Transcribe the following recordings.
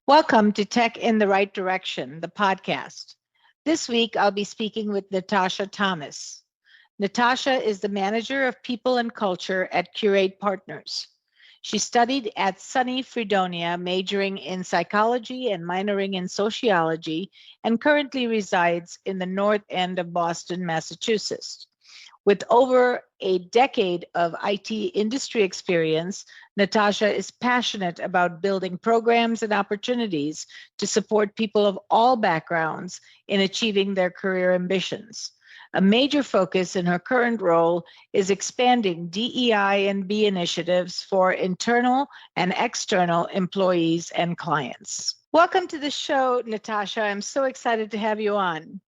Welcome to Tech in the Right Direction, the podcast. This week, I'll be speaking with Natasha Thomas. Natasha is the manager of people and culture at Curate Partners. She studied at SUNY Fredonia, majoring in psychology and minoring in sociology, and currently resides in the North End of Boston, Massachusetts. With over a decade of IT industry experience, Natasha is passionate about building programs and opportunities to support people of all backgrounds in achieving their career ambitions. A major focus in her current role is expanding DEI&B initiatives for internal and external employees and clients. Welcome to the show, Natasha. I'm so excited to have you on.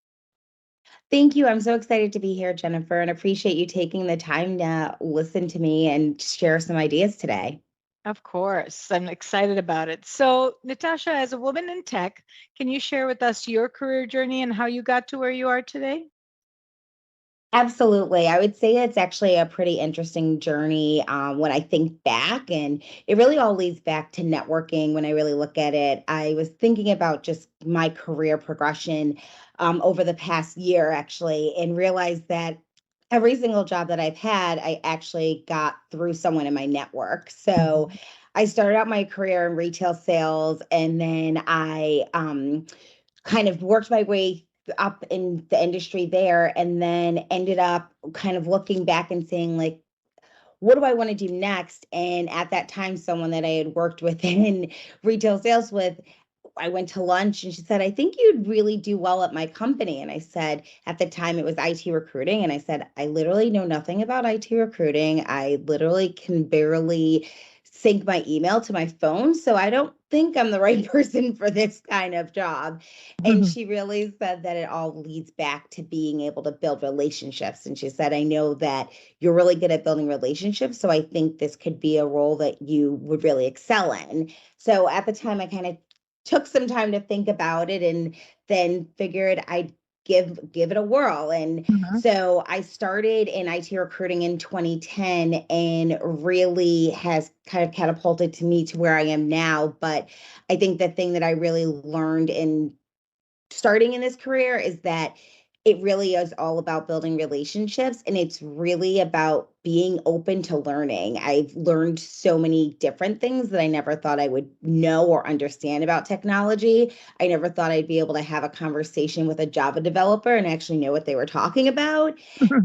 Thank you. I'm so excited to be here, Jennifer, and appreciate you taking the time to listen to me and share some ideas today. Of course, I'm excited about it. So, Natasha, as a woman in tech, can you share with us your career journey and how you got to where you are today? Absolutely. I would say it's actually a pretty interesting journey when I think back, and it really all leads back to networking when I really look at it. I was thinking about just my career progression over the past year, actually, and realized that every single job that I've had, I actually got through someone in my network. So I started out my career in retail sales, and then I kind of worked my way up in the industry there, and then ended up kind of looking back and saying, like, what do I want to do next? And at that time, someone that I had worked with in retail sales with, I went to lunch and she said, I think you'd really do well at my company. And I said, at the time it was IT recruiting. And I said, I literally know nothing about IT recruiting. I literally can barely sync my email to my phone. So I don't think I'm the right person for this kind of job. And she really said that it all leads back to being able to build relationships. And she said, I know that you're really good at building relationships. So I think this could be a role that you would really excel in. So at the time, I kind of took some time to think about it and then figured I'd give it a whirl. And so I started in IT recruiting in 2010, and really has kind of catapulted to me to where I am now. But I think the thing that I really learned in starting in this career is that it really is all about building relationships, and it's really about being open to learning. I've learned so many different things that I never thought I would know or understand about technology. I never thought I'd be able to have a conversation with a Java developer and actually know what they were talking about.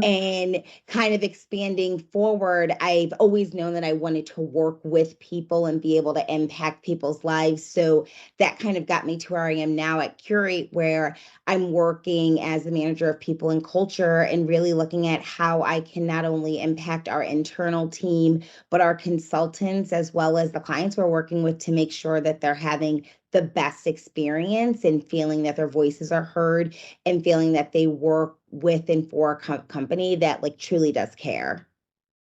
And kind of expanding forward, I've always known that I wanted to work with people and be able to impact people's lives. So that kind of got me to where I am now at Curate, where I'm working as the manager of people and culture, and really looking at how I can not only impact our internal team, but our consultants, as well as the clients we're working with, to make sure that they're having the best experience and feeling that their voices are heard, and feeling that they work with and for a company that like truly does care.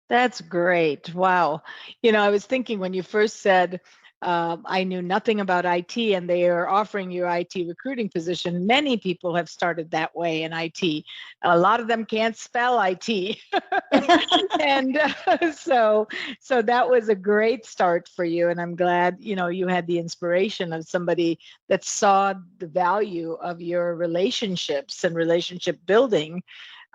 That's great. Wow. I was thinking when you first said, I knew nothing about IT and they are offering you IT recruiting position. Many people have started that way in IT. A lot of them can't spell IT. And so that was a great start for you. And I'm glad, you had the inspiration of somebody that saw the value of your relationships and relationship building,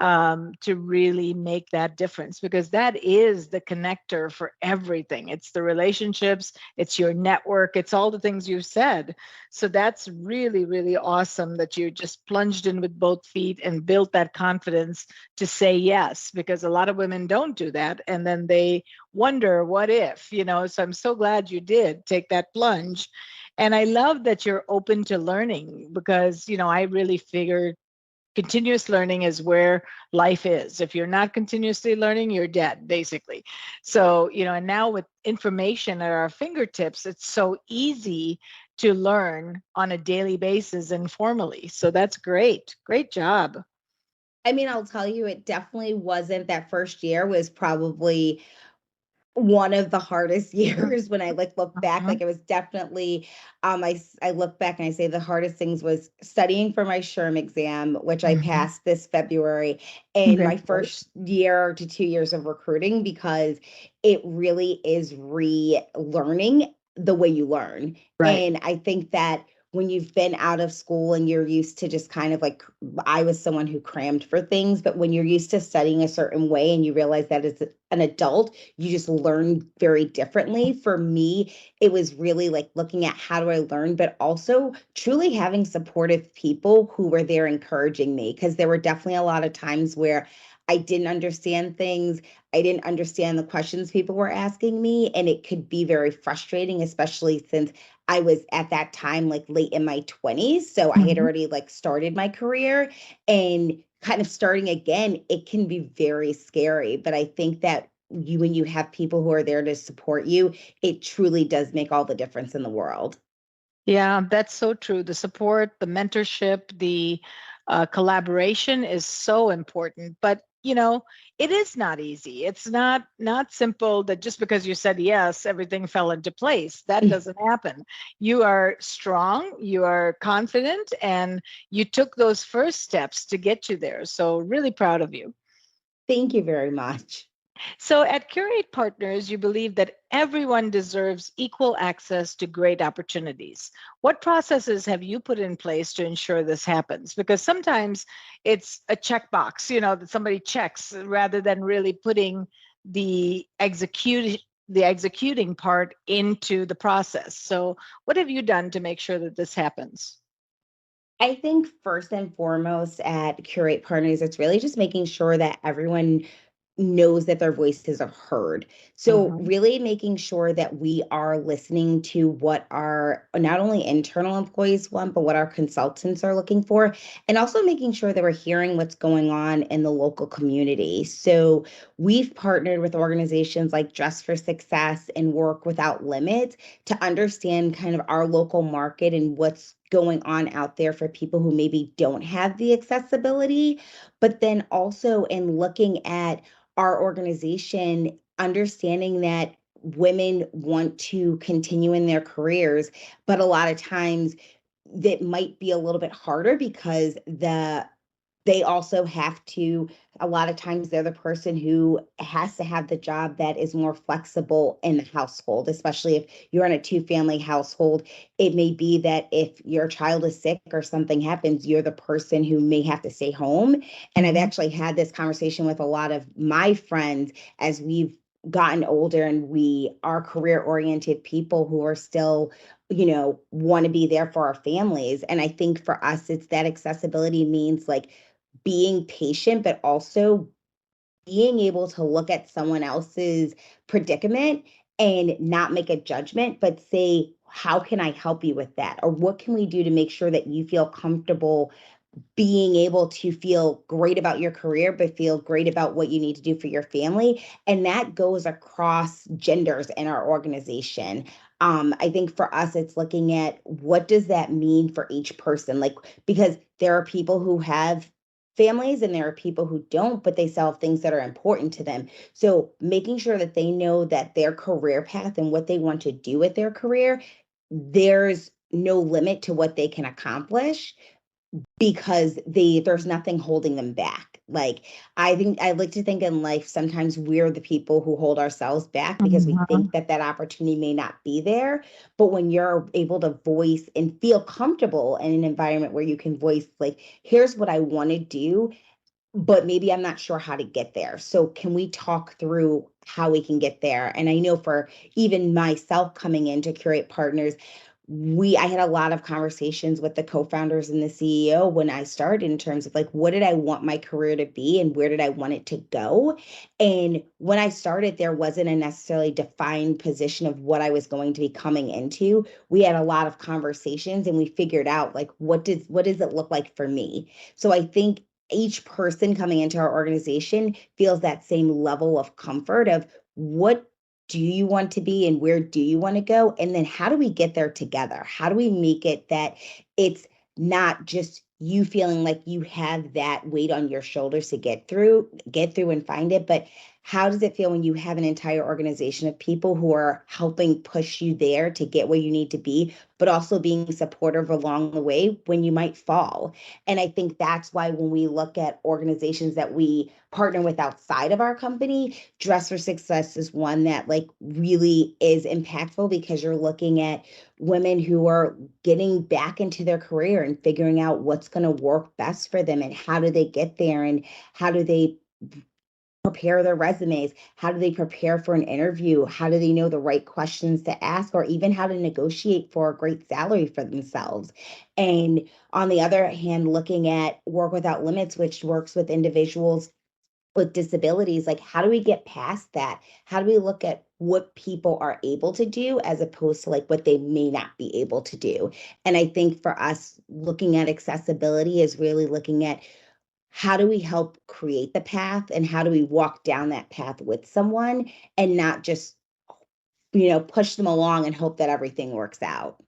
to really make that difference, because that is the connector for everything. It's the relationships, it's your network, it's all the things you've said. So that's really, really awesome that you just plunged in with both feet and built that confidence to say yes, because a lot of women don't do that. And then they wonder, what if, so I'm so glad you did take that plunge. And I love that you're open to learning, because, I really figured continuous learning is where life is. If you're not continuously learning, you're dead, basically. So, and now with information at our fingertips, it's so easy to learn on a daily basis informally. So that's great. Great job. I mean, I'll tell you, it definitely wasn't. That first year was probably one of the hardest years when I look back. Like, it was definitely I look back and I say the hardest things was studying for my SHRM exam, which I passed this February, and my first year to 2 years of recruiting, because it really is relearning the way you learn. Right. And I think that when you've been out of school and you're used to just kind of like, I was someone who crammed for things, but when you're used to studying a certain way and you realize that as an adult, you just learn very differently. For me, it was really like looking at how do I learn, but also truly having supportive people who were there encouraging me. Because there were definitely a lot of times where I didn't understand things. I didn't understand the questions people were asking me. And it could be very frustrating, especially since I was at that time like late in my 20s. So I had Mhm. already like started my career, and kind of starting again, it can be very scary. But I think that when you have people who are there to support you, it truly does make all the difference in the world. Yeah, that's so true. The support, the mentorship, the collaboration is so important. But it is not easy. It's not simple that just because you said yes, everything fell into place. That doesn't happen. You are strong, you are confident, and you took those first steps to get you there. So really proud of you. Thank you very much. So at Curate Partners, you believe that everyone deserves equal access to great opportunities. What processes have you put in place to ensure this happens? Because sometimes it's a checkbox, that somebody checks rather than really putting the executing part into the process. So what have you done to make sure that this happens? I think first and foremost at Curate Partners, it's really just making sure that everyone knows that their voices are heard. So Mhm. really making sure that we are listening to what our not only internal employees want, but what our consultants are looking for, and also making sure that we're hearing what's going on in the local community. So we've partnered with organizations like Dress for Success and Work Without Limits to understand kind of our local market and what's going on out there for people who maybe don't have the accessibility, but then also in looking at our organization, understanding that women want to continue in their careers, but a lot of times that might be a little bit harder because they also have to, a lot of times they're the person who has to have the job that is more flexible in the household, especially if you're in a two-family household. It may be that if your child is sick or something happens, you're the person who may have to stay home. And I've Mhm. actually had this conversation with a lot of my friends as we've gotten older, and we are career oriented people who are still, want to be there for our families. And I think for us, it's that accessibility means like being patient, but also being able to look at someone else's predicament and not make a judgment, but say, how can I help you with that? Or what can we do to make sure that you feel comfortable being able to feel great about your career, but feel great about what you need to do for your family? And that goes across genders in our organization. I think for us, it's looking at what does that mean for each person? Like, because there are people who have families and there are people who don't, but they still have things that are important to them. So making sure that they know that their career path and what they want to do with their career, there's no limit to what they can accomplish because there's nothing holding them back. Like, I think I like to think in life sometimes we're the people who hold ourselves back because we think Mhm. that that opportunity may not be there. But when you're able to voice and feel comfortable in an environment where you can voice like, here's what I want to do, but maybe I'm not sure how to get there. So can we talk through how we can get there? And I know for even myself coming into Curate Partners, I had a lot of conversations with the co-founders and the CEO when I started in terms of like, what did I want my career to be and where did I want it to go? And when I started, there wasn't a necessarily defined position of what I was going to be coming into. We had a lot of conversations and we figured out like, what does it look like for me? So I think each person coming into our organization feels that same level of comfort of what do you want to be and where do you want to go? And then how do we get there together? How do we make it that it's not just you feeling like you have that weight on your shoulders to get through and find it, but how does it feel when you have an entire organization of people who are helping push you there to get where you need to be, but also being supportive along the way when you might fall? And I think that's why when we look at organizations that we partner with outside of our company, Dress for Success is one that like really is impactful, because you're looking at women who are getting back into their career and figuring out what's going to work best for them and how do they get there and how do they prepare their resumes, how do they prepare for an interview, how do they know the right questions to ask, or even how to negotiate for a great salary for themselves. And on the other hand, looking at Work Without Limits, which works with individuals with disabilities, like how do we get past that? How do we look at what people are able to do as opposed to like what they may not be able to do? And I think for us, looking at accessibility is really looking at how do we help create the path and how do we walk down that path with someone and not just, push them along and hope that everything works out.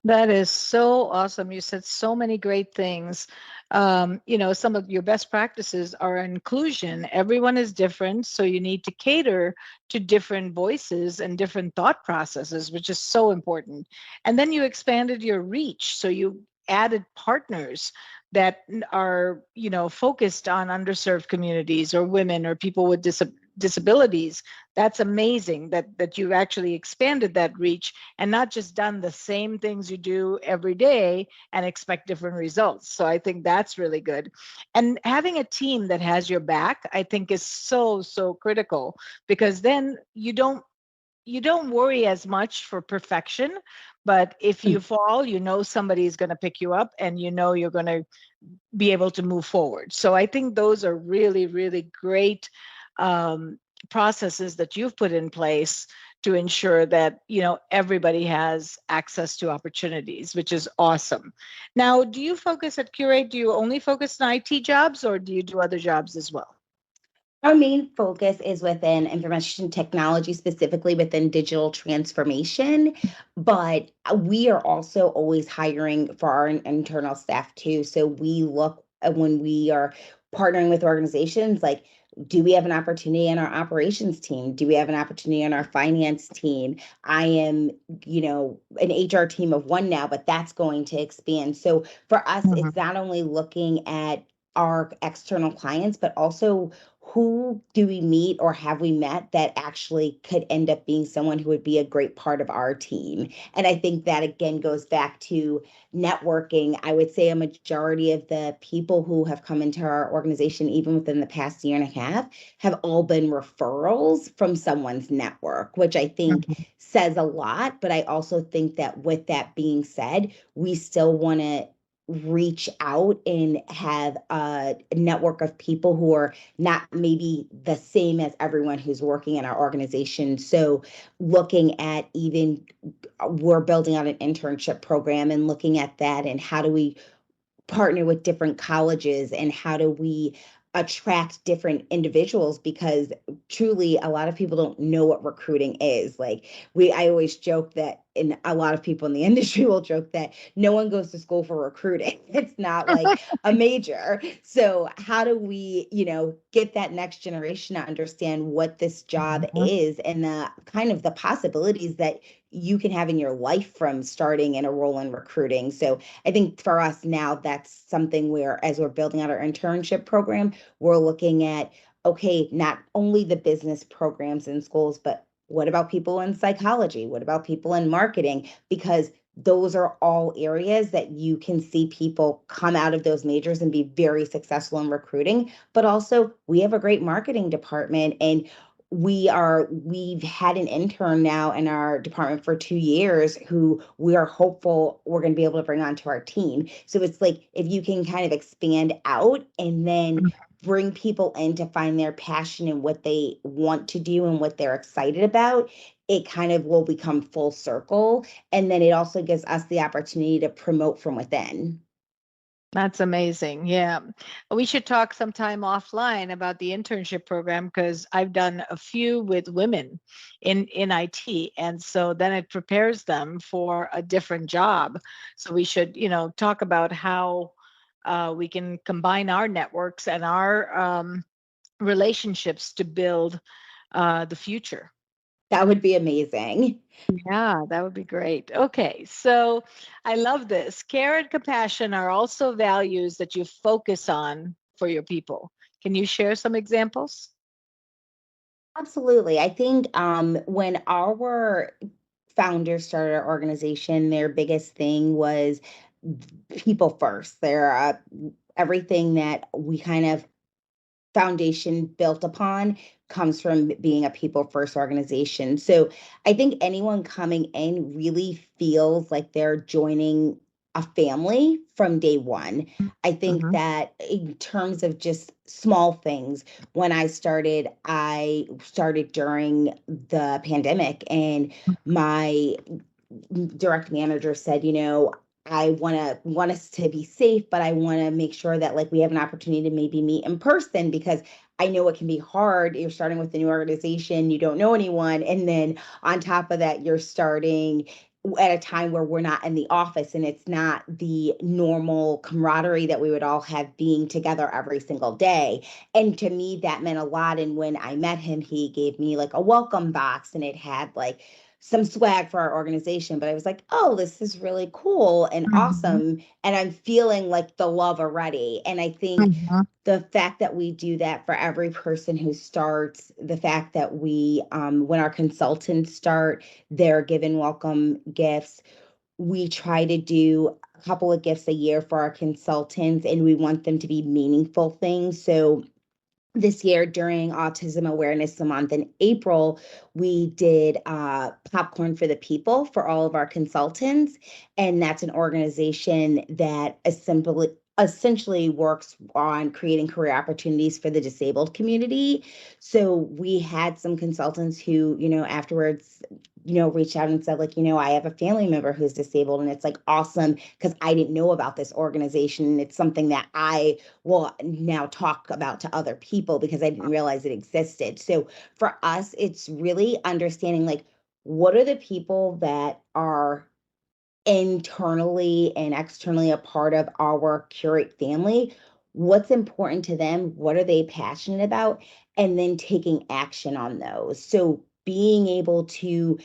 That is so awesome. You said so many great things. Some of your best practices are inclusion. Everyone is different, so you need to cater to different voices and different thought processes, which is so important. And then you expanded your reach, so you added partners that are, focused on underserved communities or women or people with disabilities. That's amazing that you've actually expanded that reach and not just done the same things you do every day and expect different results. So I think that's really good. And having a team that has your back, I think is so, so critical, because then you don't worry as much for perfection, but if you fall, somebody's going to pick you up and you're going to be able to move forward. So I think those are really, really great processes that you've put in place to ensure that everybody has access to opportunities, which is awesome. Now, do you focus at Curate? Do you only focus on IT jobs, or do you do other jobs as well? Our main focus is within information technology, specifically within digital transformation, but we are also always hiring for our internal staff too. So we look at when we are partnering with organizations, like, do we have an opportunity in our operations team? Do we have an opportunity in our finance team? I am, an HR team of one now, but that's going to expand. So for us, it's not only looking at our external clients, but also who do we meet or have we met that actually could end up being someone who would be a great part of our team. And I think that again goes back to networking. I would say a majority of the people who have come into our organization, even within the past year and a half, have all been referrals from someone's network, which I think says a lot. But I also think that with that being said, we still want to reach out and have a network of people who are not maybe the same as everyone who's working in our organization. So looking at even we're building out an internship program and looking at that and how do we partner with different colleges and how do we attract different individuals, because truly a lot of people don't know what recruiting is. Like I always joke that, and a lot of people in the industry will joke that no one goes to school for recruiting. It's not like a major. So how do we, get that next generation to understand what this job Mhm. is and the kind of the possibilities that you can have in your life from starting in a role in recruiting. So I think for us now, that's something where, as we're building out our internship program, we're looking at, okay, not only the business programs in schools, but what about people in psychology? What about people in marketing? Because those are all areas that you can see people come out of those majors and be very successful in recruiting. But also, we have a great marketing department, and we've had an intern now in our department for 2 years who we are hopeful we're going to be able to bring onto our team. So it's like if you can kind of expand out and then bring people in to find their passion and what they want to do and what they're excited about, it kind of will become full circle. And then it also gives us the opportunity to promote from within. That's amazing. Yeah. We should talk sometime offline about the internship program, because I've done a few with women in IT. And so then it prepares them for a different job. So we should, talk about how we can combine our networks and our relationships to build the future. That would be amazing. Yeah, that would be great. Okay, so I love this. Care and compassion are also values that you focus on for your people. Can you share some examples? Absolutely. I think when our founders started our organization, their biggest thing was people first. They're everything that we kind of foundation built upon comes from being a people first organization. So I think anyone coming in really feels like they're joining a family from day one. I think Hmm. that in terms of just small things, when I started during the pandemic, and my direct manager said, I want us to be safe, but I want to make sure that like we have an opportunity to maybe meet in person because I know it can be hard. You're starting with a new organization, you don't know anyone, and then on top of that, you're starting at a time where we're not in the office and it's not the normal camaraderie that we would all have being together every single day. And to me, that meant a lot. And when I met him, he gave me like a welcome box and it had like some swag for our organization, but I was like, oh, this is really cool and Hmm. awesome. And I'm feeling like the love already. And I think Hmm. the fact that we do that for every person who starts, the fact that when our consultants start, they're given welcome gifts. We try to do a couple of gifts a year for our consultants, and we want them to be meaningful things. So this year during Autism Awareness Month in April, we did Popcorn for the People for all of our consultants. And that's an organization that essentially works on creating career opportunities for the disabled community. So we had some consultants who, afterwards, reached out and said, like, I have a family member who's disabled. And it's like awesome because I didn't know about this organization. And it's something that I will now talk about to other people because I didn't realize it existed. So for us, it's really understanding like what are the people that are internally and externally a part of our Curate family? What's important to them? What are they passionate about? And then taking action on those. So being able to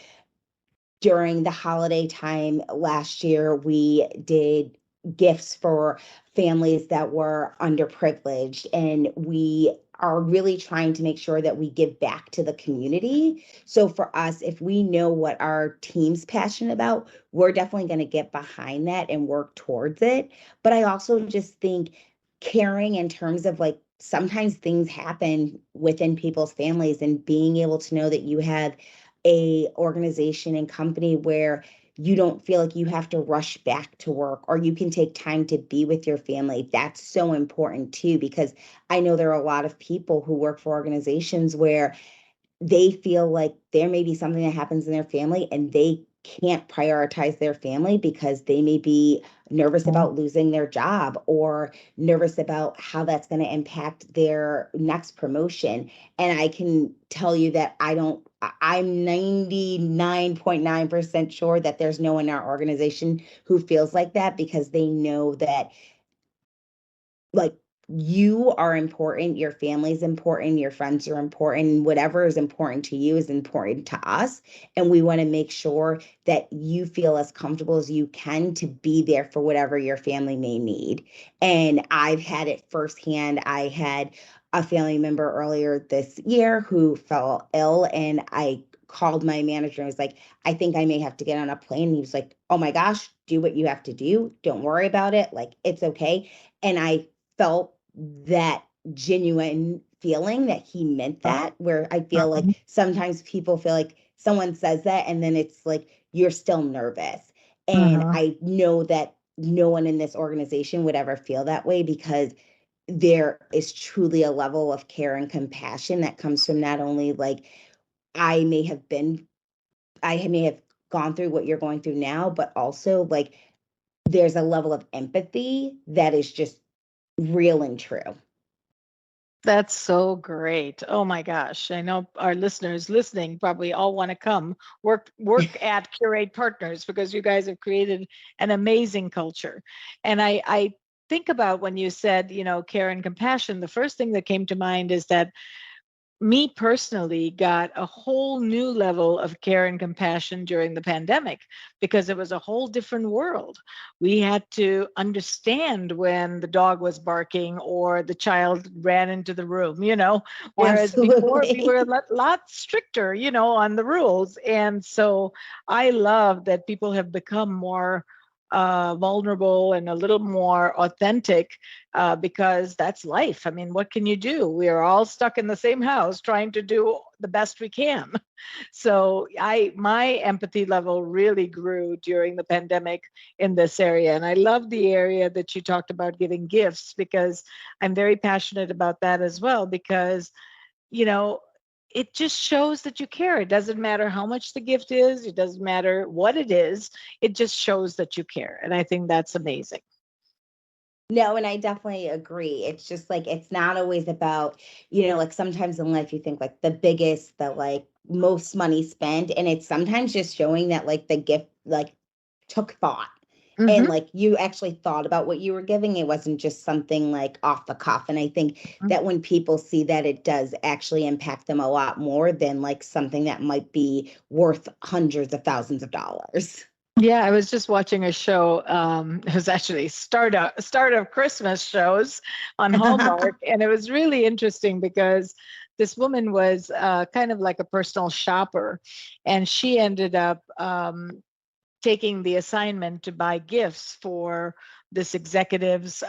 during the holiday time last year, we did gifts for families that were underprivileged. And we are really trying to make sure that we give back to the community. So for us, if we know what our team's passionate about, we're definitely going to get behind that and work towards it. But I also just think caring in terms of like sometimes things happen within people's families and being able to know that you have a organization and company where you don't feel like you have to rush back to work or you can take time to be with your family. That's so important too, because I know there are a lot of people who work for organizations where they feel like there may be something that happens in their family and they can't prioritize their family because they may be nervous about losing their job or nervous about how that's going to impact their next promotion. And I can tell you that I'm 99.9% sure that there's no one in our organization who feels like that because they know that like you are important, your family's important, your friends are important, whatever is important to you is important to us. And we want to make sure that you feel as comfortable as you can to be there for whatever your family may need. And I've had it firsthand. I had a family member earlier this year who fell ill, and I called my manager and was like, I think I may have to get on a plane. And he was like, oh my gosh, do what you have to do. Don't worry about it. Like, it's okay. And I felt that genuine feeling that he meant that, where I feel like sometimes people feel like someone says that and then it's like you're still nervous. And Hmm. I know that no one in this organization would ever feel that way because there is truly a level of care and compassion that comes from not only like I may have been, I may have gone through what you're going through now, but also like there's a level of empathy that is just real and true. That's so great. Oh my gosh. I know our listeners listening probably all want to come work at Curate Partners because you guys have created an amazing culture. And I think about when you said, care and compassion, the first thing that came to mind is that me personally got a whole new level of care and compassion during the pandemic because it was a whole different world. We had to understand when the dog was barking or the child ran into the room, whereas before we were a Absolutely. lot stricter, on the rules. And so I love that people have become more vulnerable and a little more authentic because that's life. I mean, what can you do? We are all stuck in the same house trying to do the best we can. So my empathy level really grew during the pandemic in this area. And I love the area that you talked about giving gifts, because I'm very passionate about that as well, because, you know, it just shows that you care. It doesn't matter how much the gift is, it doesn't matter what it is, it just shows that you care. And I think that's amazing. No, and I definitely agree. It's just like it's not always about, like sometimes in life you think like the biggest, the like most money spent, and it's sometimes just showing that like the gift like took thought and Hmm. like you actually thought about what you were giving. It wasn't just something like off the cuff. And I think that when people see that, it does actually impact them a lot more than like something that might be worth hundreds of thousands of dollars. Yeah, I was just watching a show. It was actually start of Christmas shows on Hallmark, and it was really interesting because this woman was kind of like a personal shopper, and she ended up taking the assignment to buy gifts for this executive's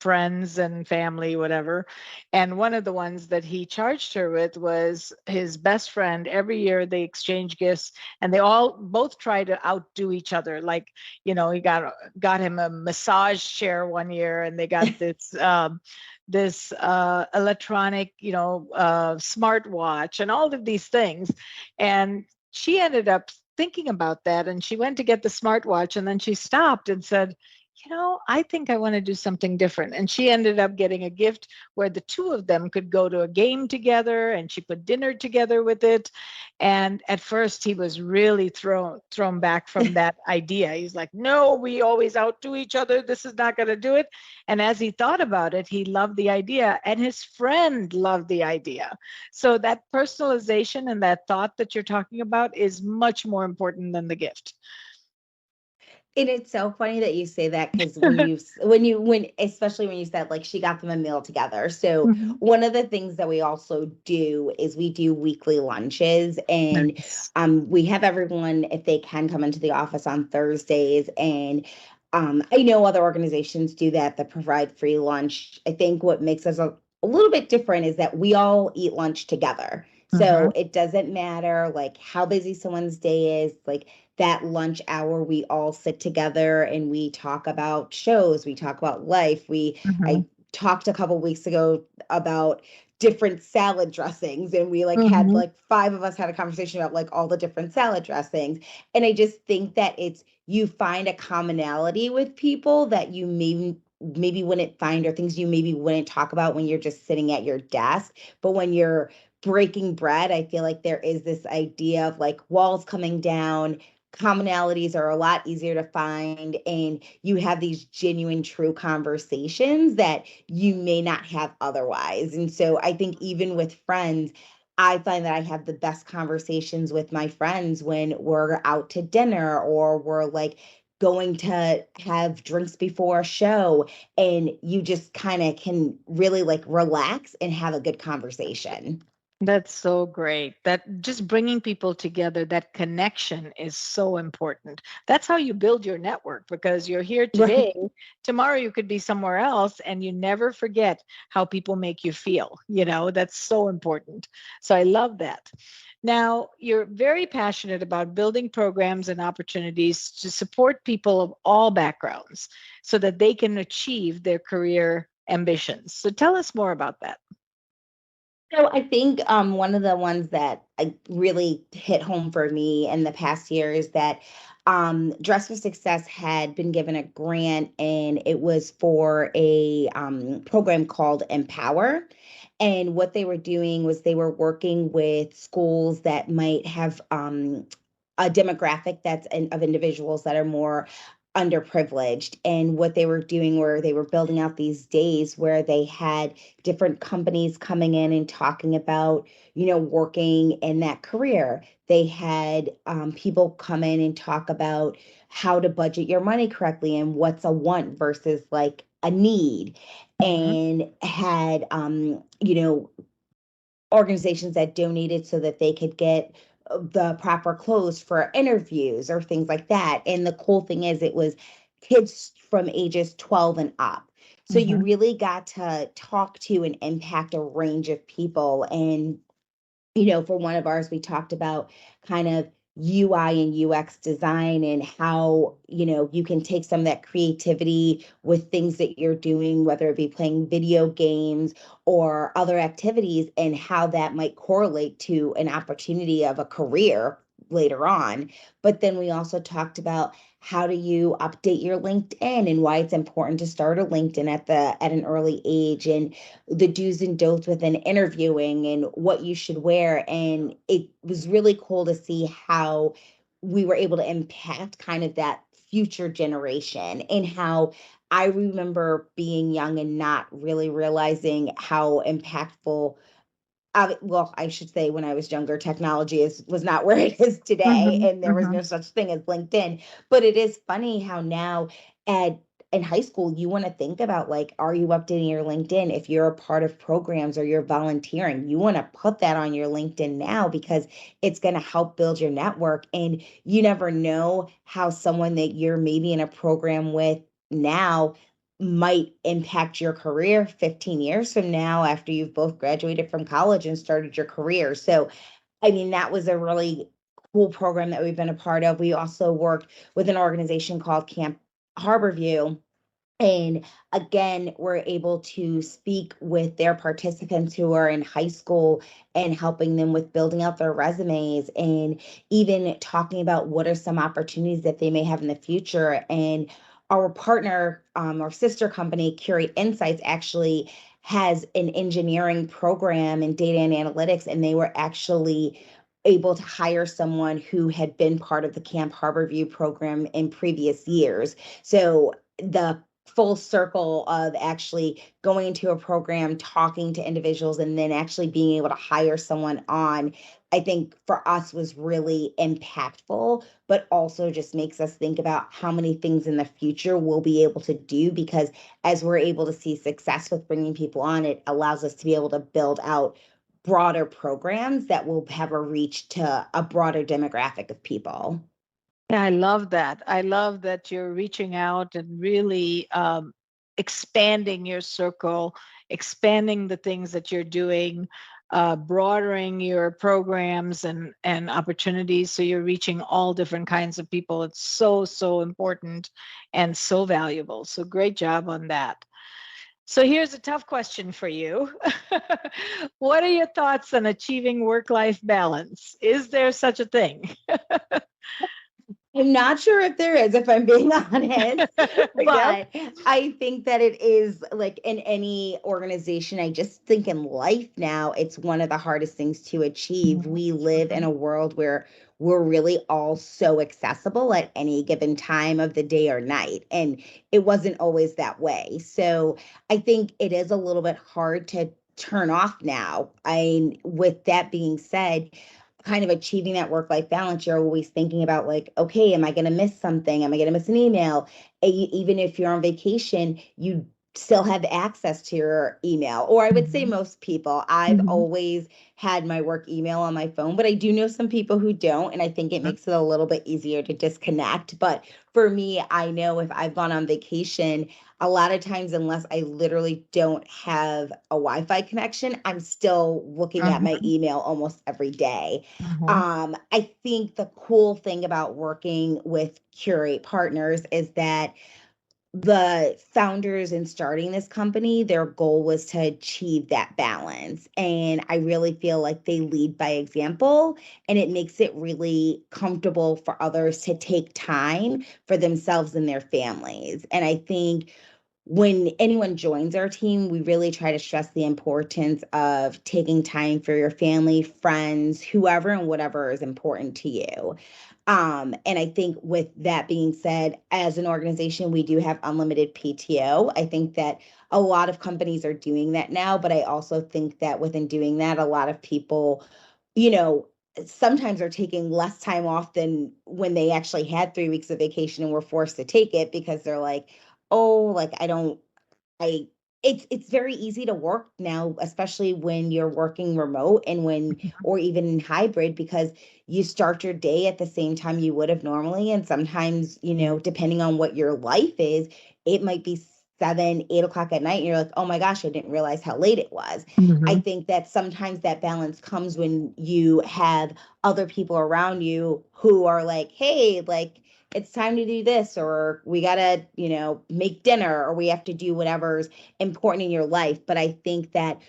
friends and family, whatever. And one of the ones that he charged her with was his best friend. Every year they exchange gifts, and they all both try to outdo each other. Like, he got him a massage chair one year, and they got this electronic, smartwatch, and all of these things. And she ended up thinking about that, and she went to get the smartwatch, and then she stopped and said, I think I want to do something different. And she ended up getting a gift where the two of them could go to a game together, and she put dinner together with it. And at first he was really thrown back from that idea. He's like, no, we always outdo each other, this is not going to do it. And as he thought about it, he loved the idea, and his friend loved the idea. So that personalization and that thought that you're talking about is much more important than the gift. And it's so funny that you say that because when especially when you said like she got them a meal together. So Mhm. one of the things that we also do is we do weekly lunches, and Nice. we have everyone if they can come into the office on Thursdays. And I know other organizations do that provide free lunch. I think what makes us a little bit different is that we all eat lunch together. So Mhm. it doesn't matter like how busy someone's day is, like that lunch hour we all sit together and we talk about shows, we talk about life. I Mhm. talked a couple weeks ago about different salad dressings, and we like had Mhm. like five of us had a conversation about like all the different salad dressings. And I just think that it's you find a commonality with people that you maybe wouldn't find, or things you maybe wouldn't talk about when you're just sitting at your desk. But when you're breaking bread, I feel like there is this idea of like walls coming down, commonalities are a lot easier to find, and you have these genuine true conversations that you may not have otherwise. And so I think even with friends, I find that I have the best conversations with my friends when we're out to dinner or we're like going to have drinks before a show, and you just kind of can really like relax and have a good conversation. That's so great. That just bringing people together, that connection is so important. That's how you build your network, because you're here Right. today, tomorrow you could be somewhere else, and you never forget how people make you feel. That's so important. So I love that. Now, you're very passionate about building programs and opportunities to support people of all backgrounds so that they can achieve their career ambitions. So tell us more about that. So I think one of the ones that I really hit home for me in the past year is that Dress for Success had been given a grant, and it was for a program called Empower. And what they were doing was they were working with schools that might have a demographic of individuals that are more underprivileged. And what they were doing were they were building out these days where they had different companies coming in and talking about, working in that career. They had people come in and talk about how to budget your money correctly and what's a want versus like a need, Mhm. and had organizations that donated so that they could get the proper clothes for interviews or things like that. And the cool thing is, it was kids from ages 12 and up. So you Mhm. really got to talk to and impact a range of people. And for one of ours, we talked about kind of UI and UX design and how, you can take some of that creativity with things that you're doing, whether it be playing video games or other activities, and how that might correlate to an opportunity of a career later on. But then we also talked about how do you update your LinkedIn and why it's important to start a LinkedIn at an early age, and the do's and don'ts within interviewing and what you should wear. And it was really cool to see how we were able to impact kind of that future generation, and how I remember being young and not really realizing how impactful, well, I should say when I was younger, technology was not where it is today, Mhm. and there was Mhm. no such thing as LinkedIn. But it is funny how now at in high school, you want to think about, like, are you updating your LinkedIn? If you're a part of programs or you're volunteering, you want to put that on your LinkedIn now, because it's going to help build your network. And you never know how someone that you're maybe in a program with now might impact your career 15 years from now, after you've both graduated from college and started your career. So, I mean, that was a really cool program that we've been a part of. We also worked with an organization called Camp Harborview. And again, we're able to speak with their participants who are in high school and helping them with building out their resumes, and even talking about what are some opportunities that they may have in the future. And our partner, our sister company, Curate Insights, actually has an engineering program in data and analytics, and they were actually able to hire someone who had been part of the Camp Harborview program in previous years. So the full circle of actually going into a program, talking to individuals, and then actually being able to hire someone on, I think for us was really impactful, but also just makes us think about how many things in the future we'll be able to do, because as we're able to see success with bringing people on, it allows us to be able to build out broader programs that will have a reach to a broader demographic of people. Yeah, I love that. I love that you're reaching out and really expanding your circle, expanding the things that you're doing, broadening your programs and opportunities. So you're reaching all different kinds of people. It's so, so important and so valuable. So great job on that. So here's a tough question for you. What are your thoughts on achieving work-life balance? Is there such a thing? I'm not sure if there is, if I'm being honest, Yep. but I think that it is like in any organization. I just think in life now, it's one of the hardest things to achieve. Mhm. We live in Mhm. a world where we're really all so accessible at any given time of the day or night. And it wasn't always that way. So I think it is a little bit hard to turn off now. With that being said, kind of achieving that work life balance, you're always thinking about, like, okay, am I going to miss something? Am I going to miss an email? Even if you're on vacation, you still have access to your email. Or I would say Mhm. most people, I've Mhm. always had my work email on my phone, but I do know some people who don't. And I think it makes it a little bit easier to disconnect. But for me, I know if I've gone on vacation, a lot of times, unless I literally don't have a Wi-Fi connection, I'm still looking at my Mhm. email almost every day. Mhm. I think the cool thing about working with Curate Partners is that the founders in starting this company, their goal was to achieve that balance. And I really feel like they lead by example, and it makes it really comfortable for others to take time for themselves and their families. And I think when anyone joins our team, we really try to stress the importance of taking time for your family, friends, whoever and whatever is important to you. And I think with that being said, as an organization, we do have unlimited PTO. I think that a lot of companies are doing that now, but I also think that within doing that, a lot of people, you know, sometimes are taking less time off than when they actually had 3 weeks of vacation and were forced to take it because they're like, oh, like I don't I it's very easy to work now, especially when you're working remote and when or even in hybrid because you start your day at the same time you would have normally. And sometimes, depending on what your life is, it might be 7, 8 o'clock at night, and you're like, oh my gosh, I didn't realize how late it was. I Mhm. think that sometimes that balance comes when you have other people around you who are like, hey, like it's time to do this, or we gotta, make dinner, or we have to do whatever's important in your life. But I think that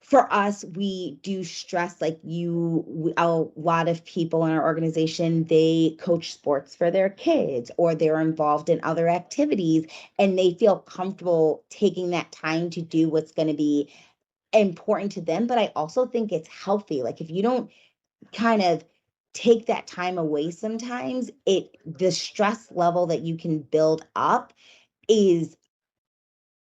for us, we do stress like a lot of people in our organization, they coach sports for their kids or they're involved in other activities and they feel comfortable taking that time to do what's going to be important to them. But I also think it's healthy. Like if you don't kind of take that time away sometimes, the stress level that you can build up is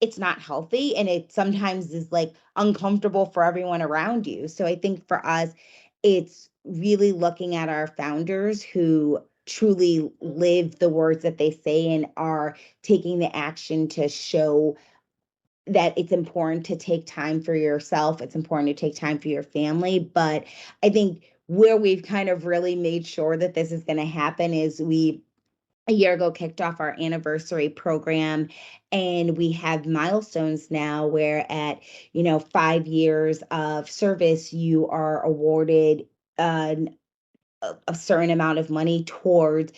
it's not healthy, and it sometimes is like uncomfortable for everyone around you. So I think for us, it's really looking at our founders who truly live the words that they say and are taking the action to show that it's important to take time for yourself. It's important to take time for your family. But I think where we've kind of really made sure that this is going to happen is we a year ago kicked off our anniversary program, and we have milestones now where at 5 years of service you are awarded a certain amount of money towards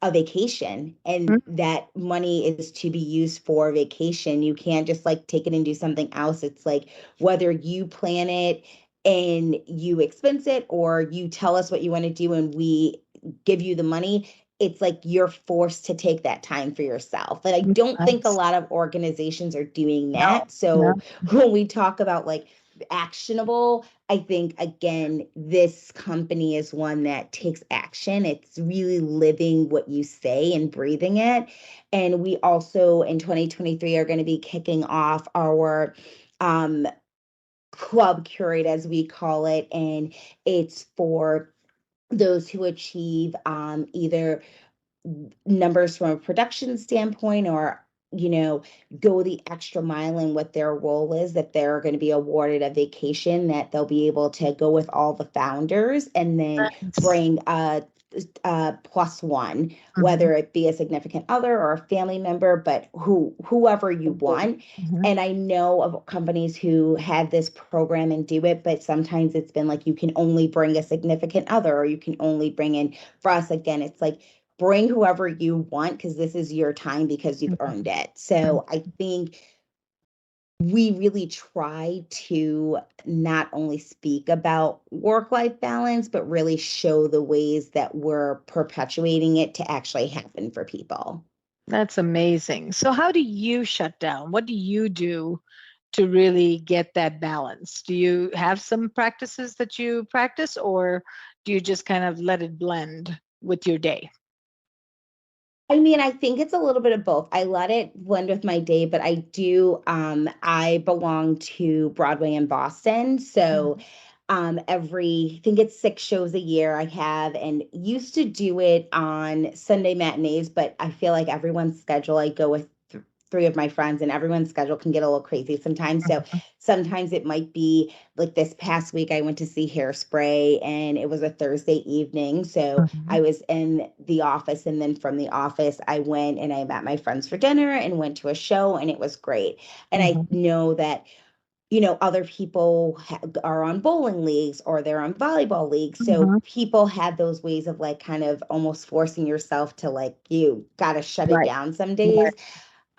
a vacation, and that money is to be used for vacation. You can't just like take it and do something else. It's like whether you plan it and you expense it or you tell us what you want to do and we give you the money, it's like you're forced to take that time for yourself. And I don't think a Nice. lot of organizations are doing No, that. no. So when we talk about like actionable, I think again, this company is one that takes action. It's really living what you say and breathing it. And we also in 2023 are going to be kicking off our um, club curate, as we call it. And it's for those who achieve either numbers from a production standpoint or go the extra mile in what their role is, that they're going to be awarded a vacation that they'll be able to go with all the founders and then Nice. bring a plus one, Mhm. whether it be a significant other or a family member, but whoever you want. Mhm. And I know of companies who have this program and do it, but sometimes it's been like you can only bring a significant other or you can only bring in. For us, again, it's like bring whoever you want because this is your time because you've earned it. Mhm. So I think we really try to not only speak about work-life balance, but really show the ways that we're perpetuating it to actually happen for people. That's amazing. So, how do you shut down? What do you do to really get that balance? Do you have some practices that you practice, or do you just kind of let it blend with your day? I mean, I think it's a little bit of both. I let it blend with my day, but I belong to Broadway in Boston. So Mhm. I think it's 6 shows a year I have and used to do it on Sunday matinees, but I feel like everyone's schedule, I go with three of my friends and everyone's schedule can get a little crazy sometimes. So sometimes it might be like this past week I went to see Hairspray and it was a Thursday evening. So Mhm. I was in the office and then from the office I went and I met my friends for dinner and went to a show and it was great. And I Mhm. know that other people are on bowling leagues or they're on volleyball leagues. So Mhm. people had those ways of like kind of almost forcing yourself to like, you got to shut it Right. down some Right. days.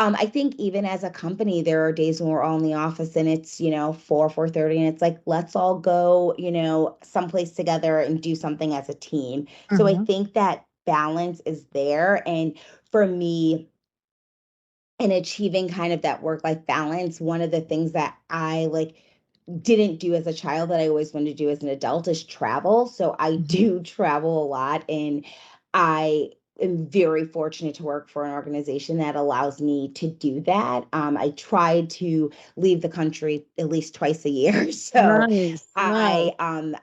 I think even as a company, there are days when we're all in the office and it's, 4:30 and it's like, let's all go, someplace together and do something as a team. So I Mhm. think that balance is there. And for me, in achieving kind of that work-life balance, one of the things that I like didn't do as a child that I always wanted to do as an adult is travel. So I Mhm. do travel a lot and I am very fortunate to work for an organization that allows me to do that. I try to leave the country at least twice a year. So Nice. Wow.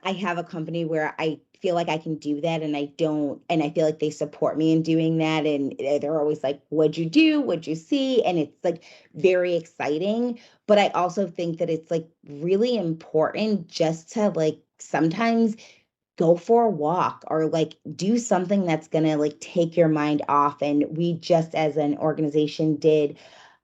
I have a company where I feel like I can do that, and I feel like they support me in doing that, and they're always like, what'd you do? What'd you see? And it's like very exciting. But I also think that it's like really important just to like sometimes go for a walk or like do something that's going to like take your mind off. And we just as an organization did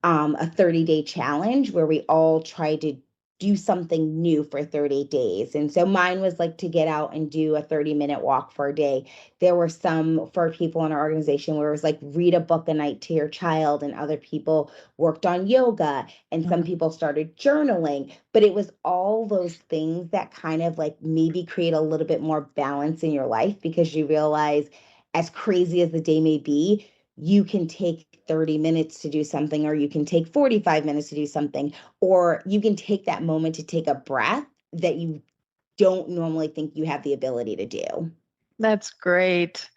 a 30-day challenge where we all tried to do something new for 30 days. And so mine was like to get out and do a 30-minute walk for a day. There were some for people in our organization where it was like read a book a night to your child, and other people worked on yoga, and some Mhm. people started journaling. But it was all those things that kind of like maybe create a little bit more balance in your life, because you realize, as crazy as the day may be, you can take 30 minutes to do something, or you can take 45 minutes to do something, or you can take that moment to take a breath that you don't normally think you have the ability to do. That's great.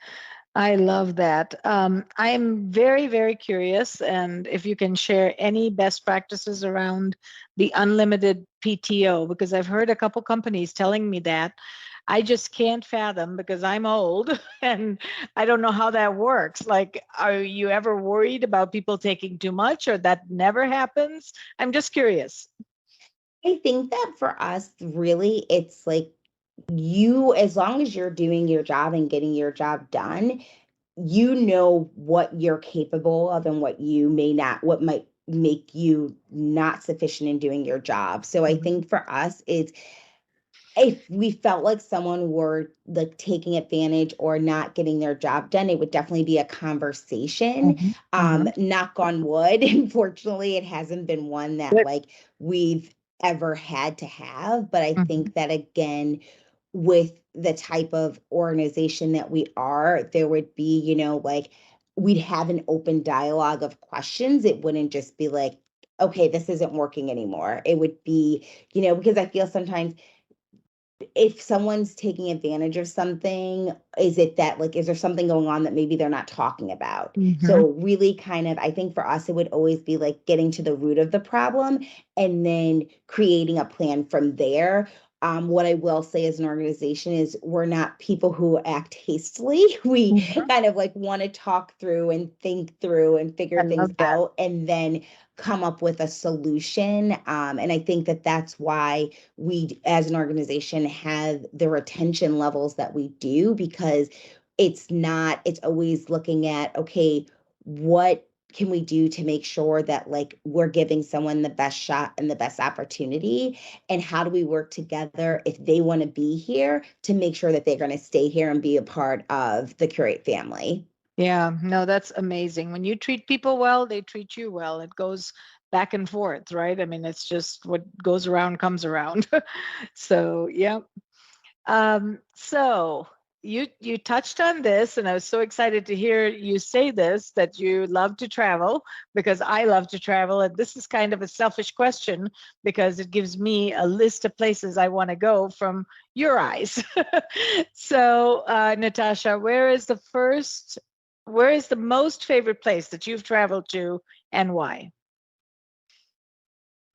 I love that. I'm very, very curious, and if you can share any best practices around the unlimited PTO, because I've heard a couple companies telling me that. I just can't fathom because I'm old and I don't know how that works. Like, are you ever worried about people taking too much, or that never happens? I'm just curious. I think that for us, really, it's like you, as long as you're doing your job and getting your job done, you know what you're capable of and what you may not, what might make you not sufficient in doing your job. So I Mhm, think for us, it's if we felt like someone were like taking advantage or not getting their job done, it would definitely be a conversation. mhm, mhm. Knock on wood. Unfortunately, it hasn't been one that Good. like we've ever had to have. But I Mhm, think that again, with the type of organization that we are, there would be, like we'd have an open dialogue of questions. It wouldn't just be like, okay, this isn't working anymore. It would be, because I feel sometimes if someone's taking advantage of something, is it that like, is there something going on that maybe they're not talking about? mhm. So really kind of, I think for us, it would always be like getting to the root of the problem and then creating a plan from there. What I will say as an organization is we're not people who act hastily. We Mhm. kind of like want to talk through and think through and I figure things love that. out and then come up with a solution. And I think that that's why we as an organization have the retention levels that we do, because it's always looking at, okay, what can we do to make sure that like we're giving someone the best shot and the best opportunity, and how do we work together if they want to be here to make sure that they're going to stay here and be a part of the Curate family. Yeah, no, that's amazing. When you treat people well, they treat you well. It goes back and forth, right? I mean, it's just what goes around comes around. So, yeah. So you touched on this, and I was so excited to hear you say this, that you love to travel, because I love to travel, and this is kind of a selfish question because it gives me a list of places I want to go from your eyes. So, Natasha, where is the most favorite place that you've traveled to, and why?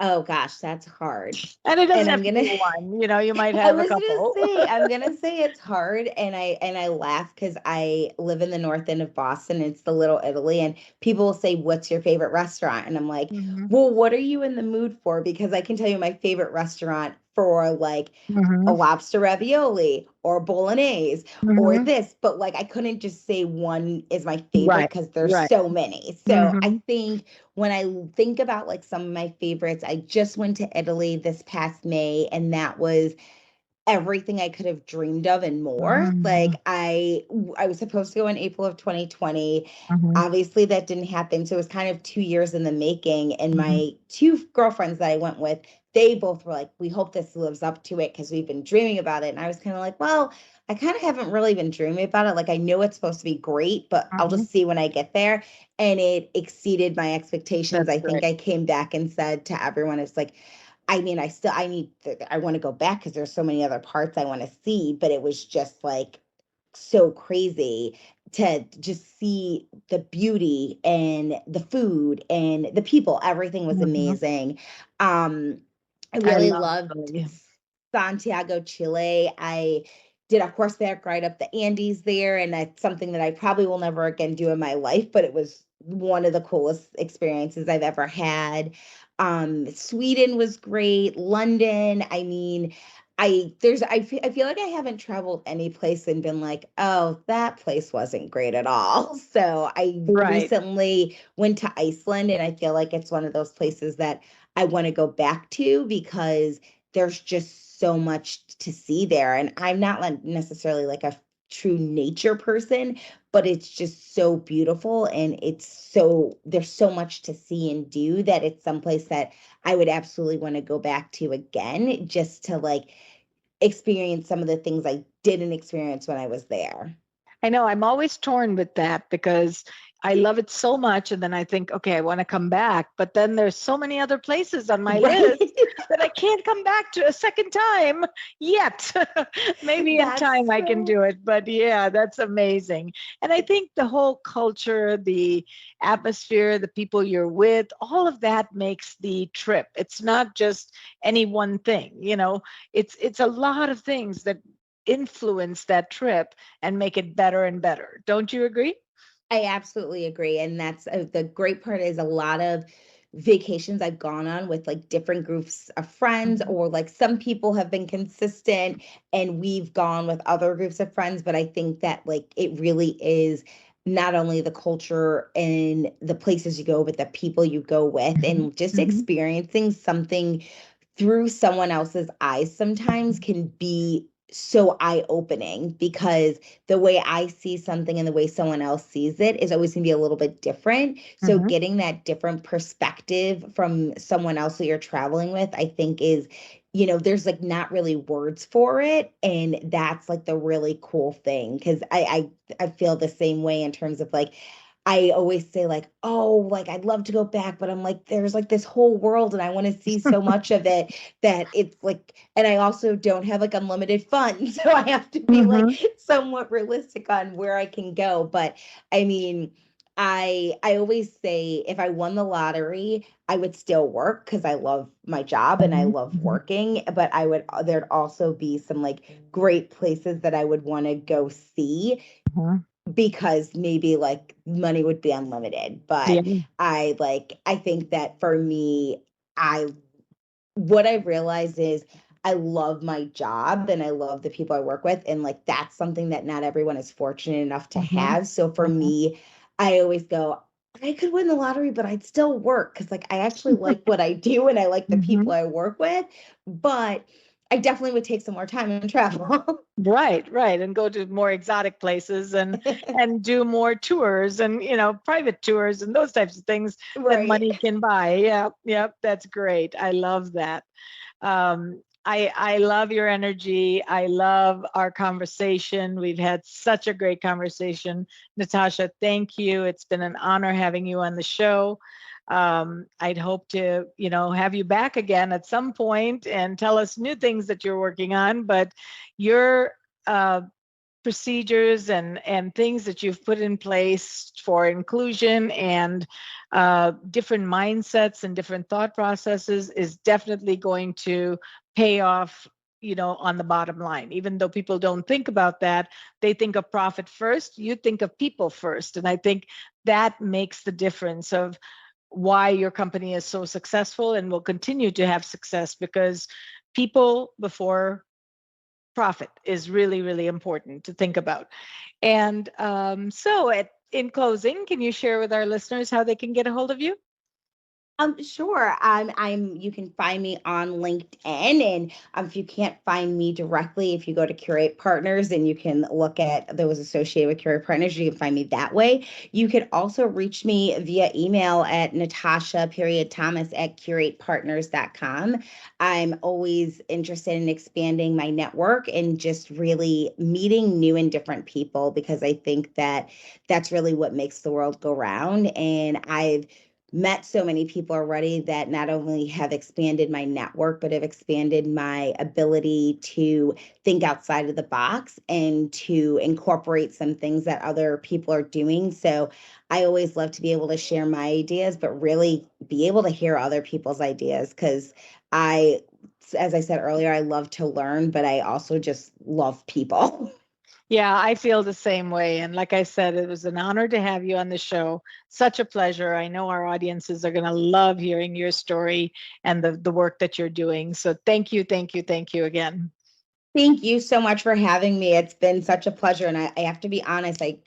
Oh gosh, that's hard. And it doesn't And have I'm to be gonna one, you might I have a was gonna couple. say, I'm gonna say it's hard, and I laugh because I live in the north end of Boston. It's the Little Italy, and people will say, "What's your favorite restaurant?" And I'm like, Mhm, "Well, what are you in the mood for?" Because I can tell you my favorite restaurant for like a mhm, lobster ravioli or bolognese or mhm. this, but like I couldn't just say one is my favorite Right, because there's right. so many. So I Mhm, think when I think about like some of my favorites, I just went to Italy this past May, and that was everything I could have dreamed of and more. mhm, Like I was supposed to go in April of 2020. mhm, Obviously that didn't happen. So it was kind of 2 years in the making. And mhm, my two girlfriends that I went with, they both were like, we hope this lives up to it because we've been dreaming about it. And I was kind of like, well, I kind of haven't really been dreaming about it. Like I know it's supposed to be great, but I'll mhm. just see when I get there. And it exceeded my expectations. That's I think great. I came back and said to everyone, it's like, I mean, I want to go back because there's so many other parts I want to see, but it was just like so crazy to just see the beauty and the food and the people. Everything was Mhm. amazing. I I really love loved Italy. Santiago, Chile. I did a horseback ride up the Andes there, and that's something that I probably will never again do in my life, but it was one of the coolest experiences I've ever had. Sweden was great. London, I mean, I feel like I haven't traveled any place and been like, oh, that place wasn't great at all. So I Right. recently went to Iceland, and I feel like it's one of those places that I want to go back to because there's just so much to see there. And I'm not like necessarily like a true nature person, but it's just so beautiful, and there's so much to see and do that it's someplace that I would absolutely want to go back to again, just to like experience some of the things I didn't experience when I was there. I know I'm always torn with that because I love it so much. And then I think, okay, I want to come back. But then there's so many other places on my Right. list that I can't come back to a second time yet. Maybe in That's time I can so do it. But yeah, that's amazing. And I think the whole culture, the atmosphere, the people you're with, all of that makes the trip. It's not just any one thing, it's a lot of things that influence that trip and make it better and better. Don't you agree? I absolutely agree. And that's the great part is a lot of vacations I've gone on with like different groups of friends, Mhm. or like some people have been consistent and we've gone with other groups of friends. But I think that like it really is not only the culture and the places you go, but the people you go with, Mhm. and just Mhm. experiencing something through someone else's eyes sometimes can be so eye-opening, because the way I see something and the way someone else sees it is always going to be a little bit different. So Mhm. getting that different perspective from someone else that you're traveling with, I think is, there's like not really words for it. And that's like the really cool thing. Cause I feel the same way in terms of like, I always say like, oh, like I'd love to go back, but I'm like, there's like this whole world and I want to see so much of it that it's like, and I also don't have like unlimited funds. So I have to be like Mhm. somewhat realistic on where I can go. But I mean, I always say if I won the lottery, I would still work because I love my job and I Mhm. love Mhm. working. But there'd also be some like great places that I would want to go see, Mhm. because maybe like money would be unlimited. But Yeah. I think that for me, I what I realized is I love my job and I love the people I work with. And like that's something that not everyone is fortunate enough to Mhm. have. So for Mhm. me, I always go, I could win the lottery, but I'd still work because like I actually like what I do and I like the people Mhm. I work with. But I definitely would take some more time and travel. Right, right, and go to more exotic places and do more tours and private tours and those types of things that Right. money can buy. Yeah, yep, that's great. I love that. I love your energy. I love our conversation. We've had such a great conversation, Natasha. Thank you. It's been an honor having you on the show. I'd hope to, have you back again at some point and tell us new things that you're working on. But your uh, procedures and things that you've put in place for inclusion and different mindsets and different thought processes is definitely going to pay off, on the bottom line. Even though people don't think about that, they think of profit first, you think of people first. And I think that makes the difference of why your company is so successful and will continue to have success, because people before profit is really, really important to think about. And in closing, can you share with our listeners how they can get a hold of you? Sure. You can find me on LinkedIn, and if you can't find me directly, if you go to Curate Partners and you can look at those associated with Curate Partners, you can find me that way. You could also reach me via email at Natasha period Thomas at curatepartners.com. I'm always interested in expanding my network and just really meeting new and different people, because I think that that's really what makes the world go round. And I've met so many people already that not only have expanded my network, but have expanded my ability to think outside of the box and to incorporate some things that other people are doing. So I always love to be able to share my ideas, but really be able to hear other people's ideas because I, as I said earlier, I love to learn, but I also just love people. Yeah, I feel the same way. And like I said, it was an honor to have you on the show. Such a pleasure. I know our audiences are going to love hearing your story and the work that you're doing. So thank you, thank you, thank you again. Thank you so much for having me. It's been such a pleasure. And I have to be honest, I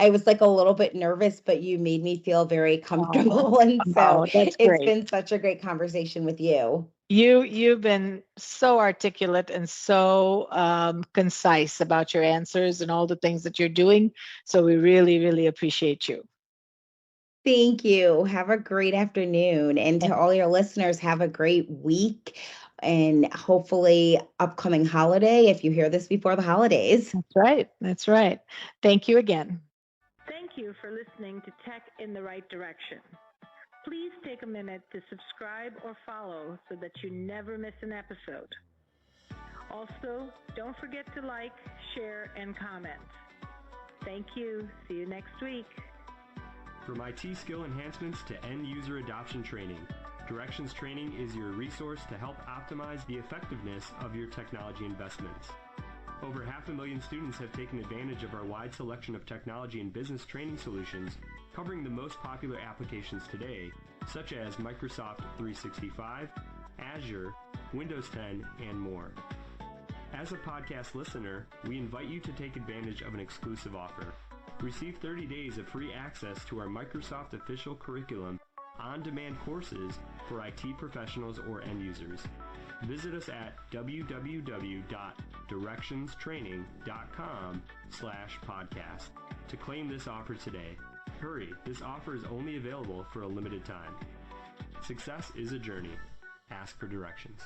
was like a little bit nervous, but you made me feel very Oh, comfortable. And so oh, that's it's great. been such a great conversation with you. You've been so articulate and so concise about your answers and all the things that you're doing. So we really, really appreciate you. Thank you. Have a great afternoon. And to all your listeners, have a great week and hopefully upcoming holiday if you hear this before the holidays. That's right. That's right. Thank you again. Thank you for listening to Tech in the Right Direction. Please take a minute to subscribe or follow so that you never miss an episode. Also, don't forget to like, share, and comment. Thank you. See you next week. From IT skill enhancements to end-user adoption training, Directions Training is your resource to help optimize the effectiveness of your technology investments. Over 500,000 students have taken advantage of our wide selection of technology and business training solutions, covering the most popular applications today, such as Microsoft 365, Azure, Windows 10, and more. As a podcast listener, we invite you to take advantage of an exclusive offer. Receive 30 days of free access to our Microsoft official curriculum on-demand courses for IT professionals or end users. Visit us at www.directionstraining.com/podcast to claim this offer today. Hurry, this offer is only available for a limited time. Success is a journey. Ask for directions.